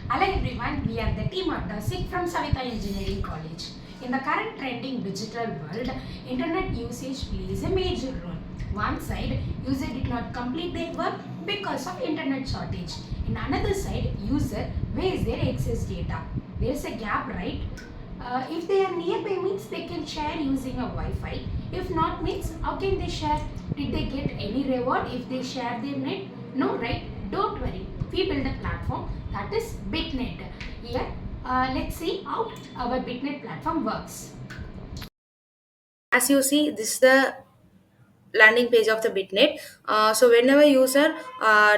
Hello everyone, we are the team of Dasik from Savita Engineering College. In the current trending digital world, internet usage plays a major role. One side, user did not complete their work because of internet shortage. In another side, user wastes their excess data. There is a gap, right? If they are nearby means they can share using a Wi-Fi. If not means how can they share? Did they get any reward if they share their net? No, right? Don't worry. We build a platform that is BitNet. Here, let's see how our BitNet platform works. As you see, this is the landing page of the bitnet. So whenever user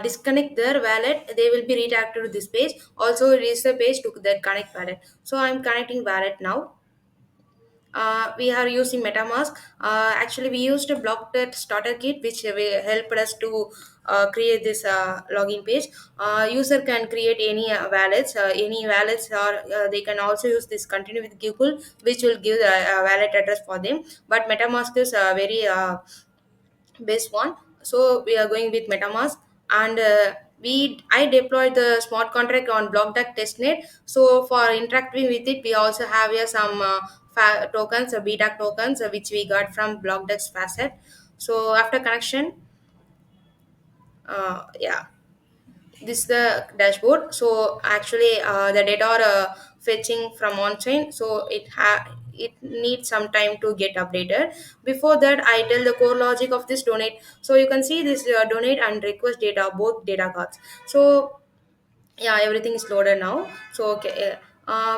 disconnect their wallet, they will be redirected to this page. Also it is the page to their connect wallet. So I'm connecting wallet now. We are using metamask. Actually we used a blocked starter kit which will help us to create this login page. User can create any wallets, or they can also use this continue with Google, which will give the wallet address for them. But metamask is very base one. So we are going with metamask, and I deployed the smart contract on blockduck testnet. So for interacting with it, we also have here some tokens, beta tokens, which we got from blockduck's facet. So after connection, yeah, this is the dashboard. So actually the data are fetching from on chain, so it needs some time to get updated. Before that, I tell the core logic of this donate. So you can see this donate and request data, both data cards. So yeah, everything is loaded now. So okay,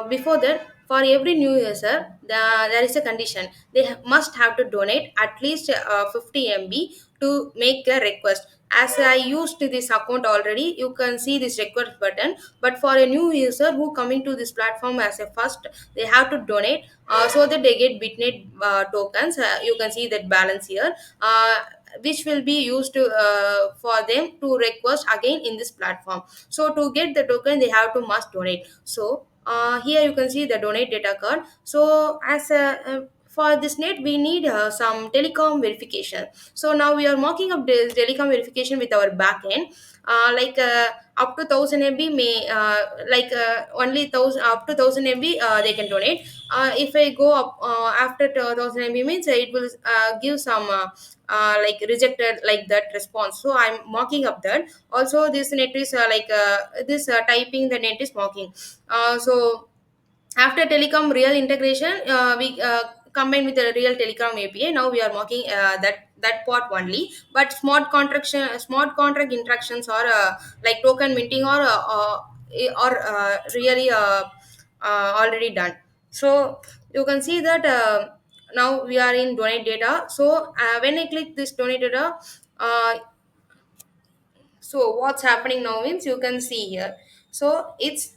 before that, for every new user, there is a condition. They must have to donate at least 50 MB to make a request. As I used this account already, you can see this request button. But for a new user who coming to this platform as a first, they have to donate so that they get bitnet tokens. You can see that balance here. Which will be used for them to request again in this platform. So to get the token, they have to must donate. So here you can see the donate data card. So as a for this net, we need some telecom verification. So now we are mocking up the telecom verification with our backend. Like up to 1000 MB may like only 1000 up to 1000 MB they can donate. If I go up after 1000 MB means it will give some like rejected like that response. So I'm mocking up that. Also this net is this typing the net is mocking. So after telecom real integration, we combine with the real telecom API. Now we are mocking that part only. But smart contract interactions are like token minting or really already done. So you can see that now we are in donate data. So when I click this donate data, uh, so what's happening now means you can see here. So it's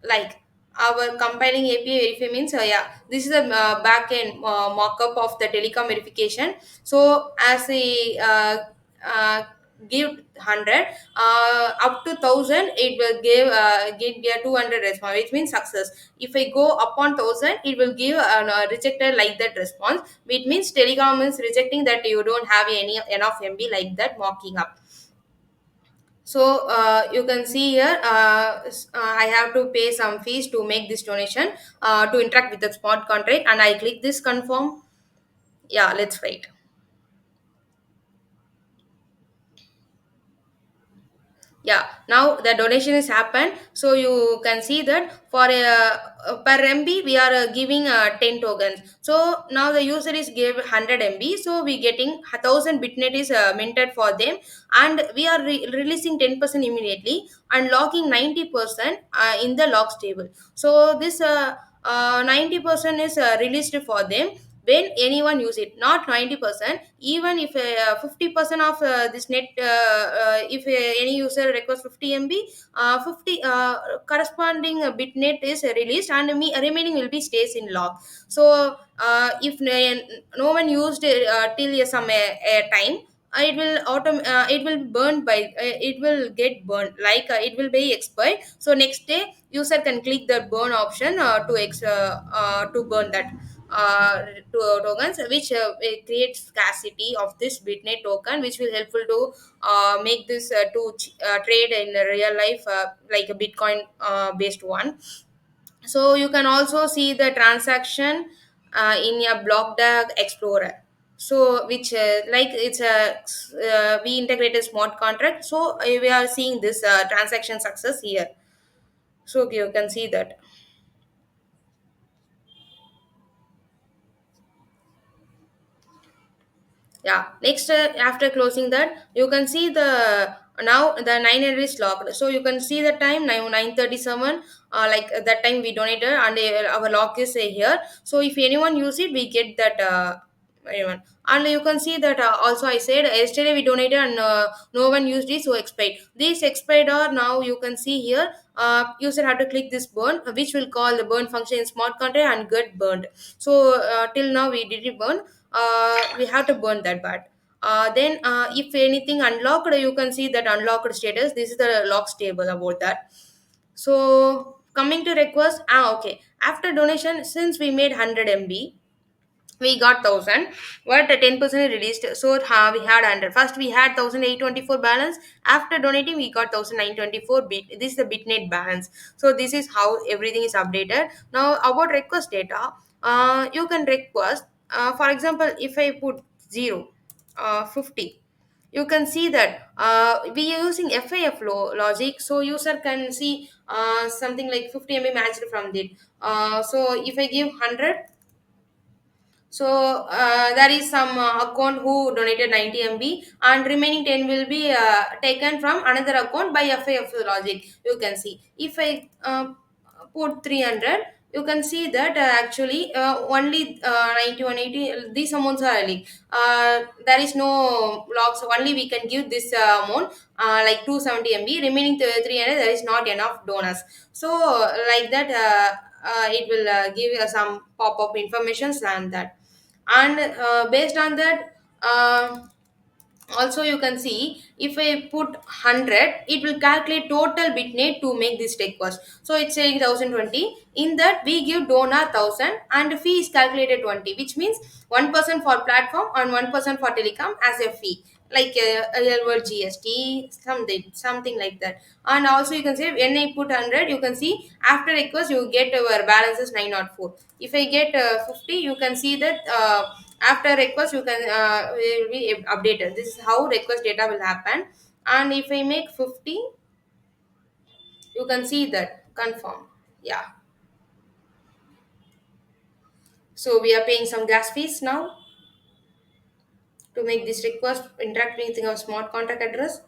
like our compiling API verify means yeah, this is the backend mockup of the telecom verification. So as we give 100 up to 1000, it will give 200 response, which means success. If I go upon 1000, it will give rejected like that response, which means telecom is rejecting that you don't have any enough MB, like that mocking up. So you can see here, I have to pay some fees to make this donation to interact with the smart contract, and I click this confirm. Yeah, let's wait. Yeah, now the donation is happened. So you can see that for per MB we are giving 10 tokens. So now the user is give 100 MB, so we getting 1000 bitnet is minted for them, and we are releasing 10% immediately and locking 90% in the logs table. So this 90% is released for them when anyone use it, not 90%. Even if 50% of this net, if any user requests 50 MB, 50 corresponding bitnet is released, and remaining will be stays in log. So if no one used it till some time, it will burn by it will get burned, like it will be expired. So next day user can click the burn option to burn that. tokens, which it creates scarcity of this bitnet token, which will helpful to make this trade in real life, like a bitcoin based one. So you can also see the transaction in your blockdag explorer, so which like it's a we integrated smart contract, so we are seeing this transaction success here. So you can see that. Yeah, next, after closing that, you can see the now the 900 is locked, so you can see the time now 9:37. Like that time we donated, and our lock is here, so if anyone use it, we get that anyone. And you can see that also I said yesterday we donated, and no one used it, so expired. This expired, or now you can see here, user have to click this burn, which will call the burn function in smart contract and get burned. So till now we didn't burn, we have to burn that part. Then if anything unlocked, you can see that unlocked status, this is the locks table about that. So coming to request, okay, after donation, since we made 100 MB, we got 1000, but 10% released, so we had 100. First we had 1824 balance, after donating we got 1924 bit. This is the bitnet balance. So this is how everything is updated. Now about request data, you can request, for example, if I put 0, 50, you can see that we are using FAF logic, so user can see something like 50 MB matched from it. So if I give 100, so there is some account who donated 90 MB, and remaining 10 will be taken from another account by FAF logic. You can see if I put 300, you can see that actually only 90, 180, these amounts are early. There is no logs, only we can give this amount, like 270 MB, remaining 300, there is not enough donors. So like that, it will give some pop-up informations and that. And based on that, also you can see if I put 100, it will calculate total bitnet to make this request. So it's saying 1020, in that we give donor 1000, and fee is calculated 20, which means 1% for platform and 1% for telecom as a fee, like word GST, something like that. And also you can say when I put 100, you can see after request you get our balance is 904. If I get 50, you can see that after request you can will be updated. This is how request data will happen. And if I make 50, you can see that confirm. Yeah, so we are paying some gas fees now to make this request, interact with our smart contact address.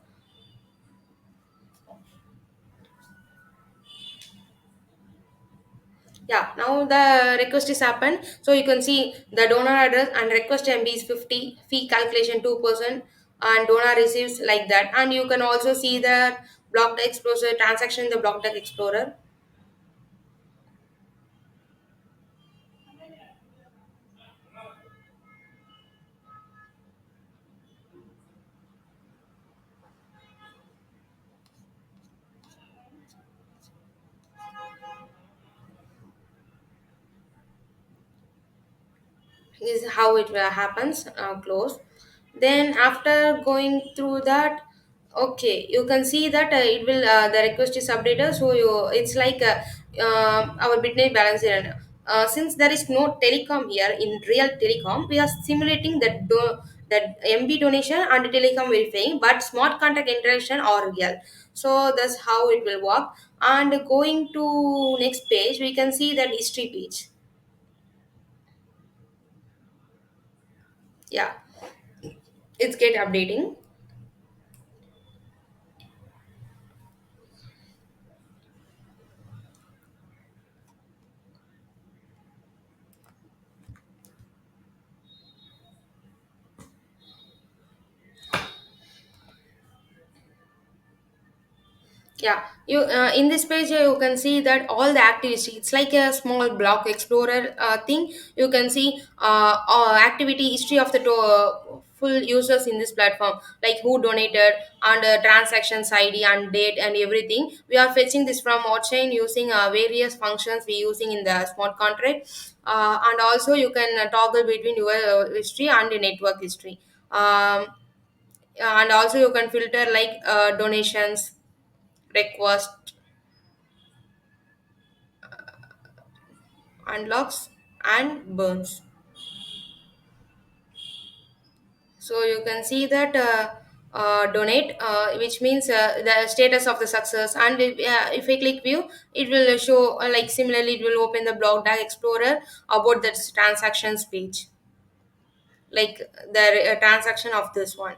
Yeah, now the request is happened, so you can see the donor address and request MB is 50, fee calculation 2%, and donor receives like that. And you can also see the blocked explorer transaction in the blocked explorer. This is how it happens, close. Then after going through that, okay, you can see that it will the request is updated, so you it's like our bitnet balance here. Since there is no telecom here in real telecom, we are simulating that MB donation and telecom verifying, but smart contact interaction are real. So that's how it will work. And going to next page, we can see that history page. Yeah, it's get updating. Yeah, you in this page you can see that all the activity, it's like a small block explorer thing. You can see activity history of the full users in this platform, like who donated and transactions ID and date and everything. We are fetching this from chain using various functions we using in the smart contract. And also you can toggle between your history and the network history. And also you can filter like donations, request, unlocks, and burns. So you can see that donate, which means the status of the success. And if I click view, it will show like similarly it will open the blog tag explorer about that transactions page, like the transaction of this one.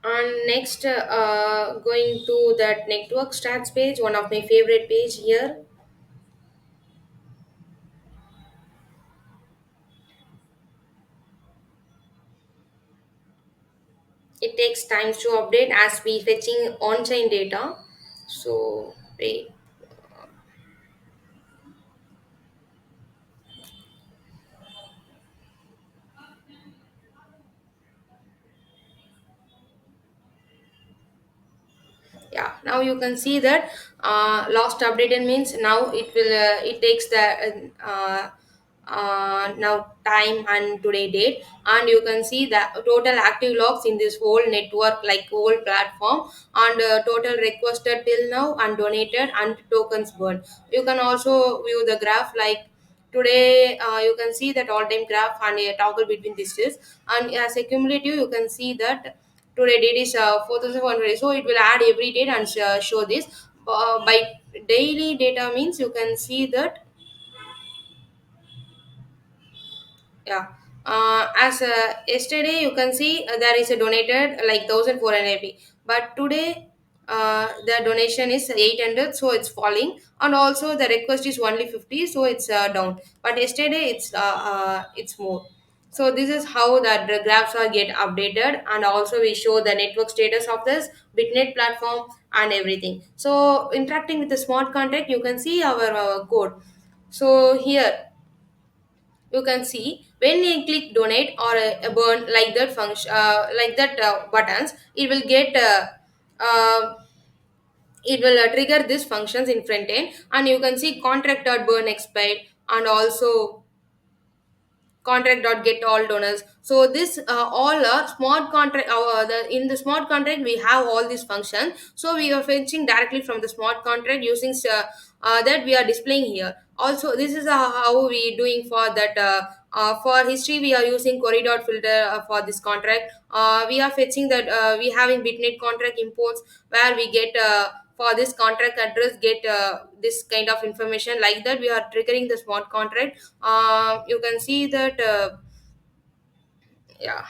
And next, going to that network stats page, one of my favorite page here. It takes time to update as we fetching on-chain data. So wait. Yeah, now you can see that last updated means now it will it takes the now time and today date. And you can see the total active logs in this whole network, like whole platform, and total requested till now and donated and tokens burned. You can also view the graph, like today you can see that all time graph and a toggle between this is. And as a cumulative you can see that today date is 4100, so it will add every date and show this by daily data means you can see that. Yeah. As yesterday you can see there is a donated like 1400, but today the donation is 800, so it's falling. And also the request is only 50, so it's down. But yesterday it's more. So this is how the graphs are get updated. And also we show the network status of this bitnet platform and everything. So interacting with the smart contract, you can see our code. So here you can see when you click donate or a burn like that function, like that buttons, it will get uh, it will trigger these functions in front end. And you can see contract.burn expired, and also contract.get all donors. So this all are smart contract. In the smart contract we have all these functions, so we are fetching directly from the smart contract using that we are displaying here. Also this is how we doing for that. For history we are using query dot filter for this contract. We are fetching that we having bitnet contract imports, where we get for this contract address get this kind of information. Like that we are triggering the smart contract. You can see that yeah.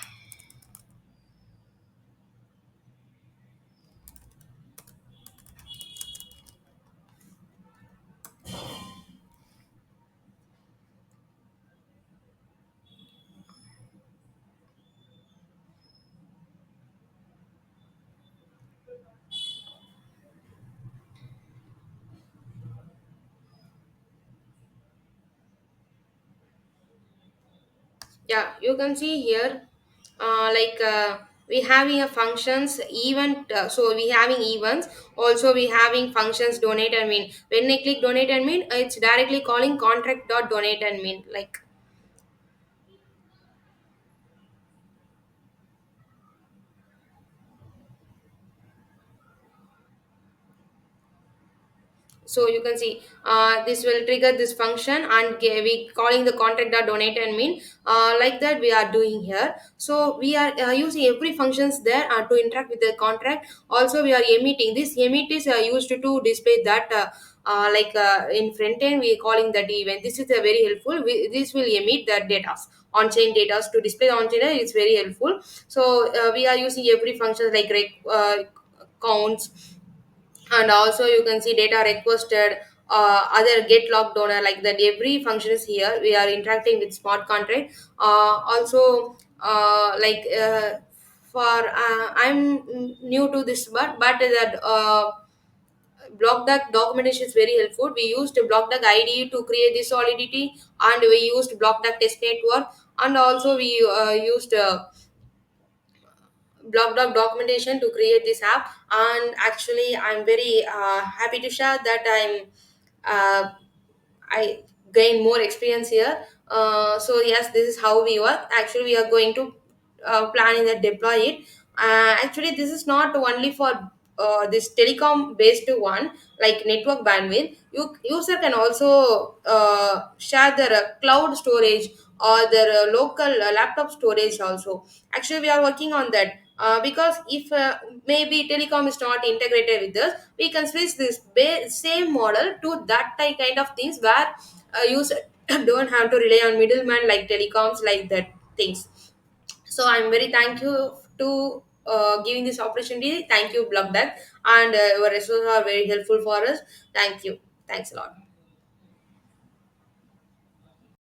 Yeah, you can see here like we having a functions event. So we having events, also we having functions donate and mean. When I click donate and mean, it's directly calling contract dot donate and mean, like. So you can see this will trigger this function, and we calling the contract dot donate and mean, like that we are doing here. So we are using every functions there to interact with the contract. Also we are emitting, this emit is used to display that in front end we are calling that event. This is very helpful. This will emit the data, on chain data, to display on chain data. It's very helpful. So we are using every function like counts, and also you can see data requested, other get locked donor, like that every function is here. We are interacting with smart contract. Also for I'm new to this, but that blockduck documentation is very helpful. We used blockduck IDE to create this solidity, and we used blockduck test network, and also we used blockduck documentation to create this app. And actually I'm very happy to share that uh, I gain more experience here. So yes, this is how we work. Actually, we are going to planning and deploy it. Actually, this is not only for this telecom based one, like network bandwidth. User can also share their cloud storage or their local laptop storage also. Actually, we are working on that. Because if maybe telecom is not integrated with us, we can switch this same model to that kind of things, where user don't have to rely on middleman like telecoms, like that things. So I'm very thank you to giving this opportunity. Thank you, Blockback, and your resources are very helpful for us. Thank you. Thanks a lot.